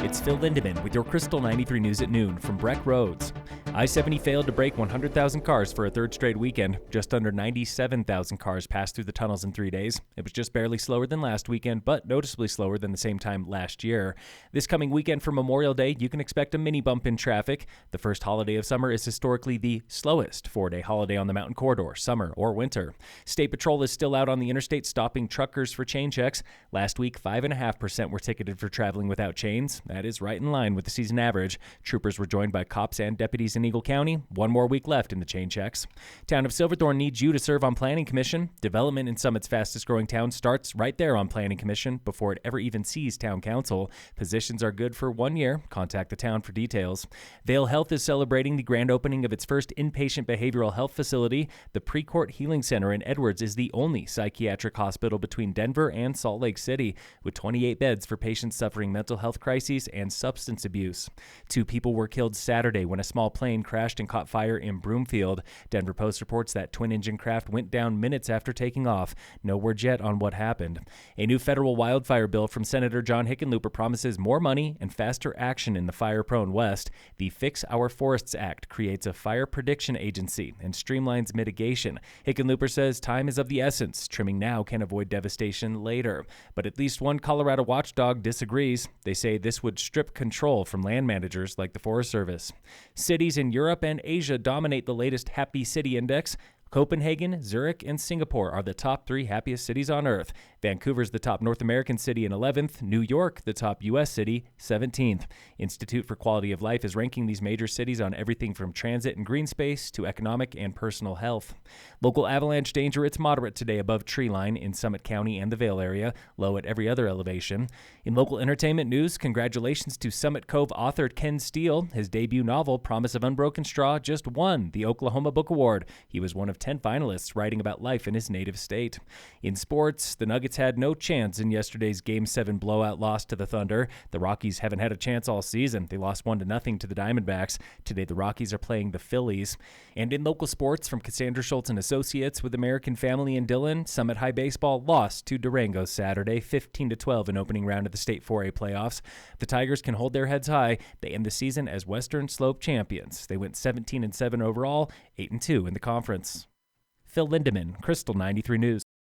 It's Phil Lindemann with your Krystal 93 News at noon from Breck Roads. I-70 failed to break 100,000 cars for a third straight weekend. Just under 97,000 cars passed through the tunnels in 3 days. It was just barely slower than last weekend, but noticeably slower than the same time last year. This coming weekend for Memorial Day, you can expect a mini bump in traffic. The first holiday of summer is historically the slowest four-day holiday on the mountain corridor, summer or winter. State Patrol is still out on the interstate stopping truckers for chain checks. Last week, 5.5% were ticketed for traveling without chains. That is right in line with the season average. Troopers were joined by cops and deputies in Eagle County. One more week left in the chain checks. Town of Silverthorne needs you to serve on Planning Commission. Development in Summit's fastest growing town starts right there on Planning Commission before it ever even sees Town Council. Positions are good for 1 year. Contact the town for details. Vale Health is celebrating the grand opening of its first inpatient behavioral health facility. The Precourt Healing Center in Edwards is the only psychiatric hospital between Denver and Salt Lake City, with 28 beds for patients suffering mental health crises and substance abuse. 2 people were killed Saturday when a small plane crashed and caught fire in Broomfield. Denver Post reports that twin-engine craft went down minutes after taking off. No word yet on what happened. A new federal wildfire bill from Senator John Hickenlooper promises more money and faster action in the fire-prone West. The Fix Our Forests Act creates a fire prediction agency and streamlines mitigation. Hickenlooper says time is of the essence. Trimming now can avoid devastation later. But at least one Colorado watchdog disagrees. They say this would strip control from land managers like the Forest Service. Cities in Europe and Asia dominate the latest Happy City Index. Copenhagen, Zurich, and Singapore are the top 3 happiest cities on Earth. Vancouver's the top North American city in 11th. New York, the top U.S. city, 17th. Institute for Quality of Life is ranking these major cities on everything from transit and green space to economic and personal health. Local avalanche danger, it's moderate today above tree line in Summit County and the Vale area, low at every other elevation. In local entertainment news, congratulations to Summit Cove author Ken Steele. His debut novel, Promise of Unbroken Straw, just won the Oklahoma Book Award. He was one of 10 finalists writing about life in his native state. In sports, the Nuggets had no chance in yesterday's Game 7 blowout loss to the Thunder. The Rockies haven't had a chance all season. They lost 1-0 to the Diamondbacks. Today, the Rockies are playing the Phillies. And in local sports, from Cassandra Schultz and Associates with American Family in Dillon, Summit High Baseball lost to Durango Saturday, 15-12 in opening round of the state 4A playoffs. The Tigers can hold their heads high. They end the season as Western Slope champions. They went 17-7 overall, 8-2 in the conference. Phil Lindemann, Krystal 93 News.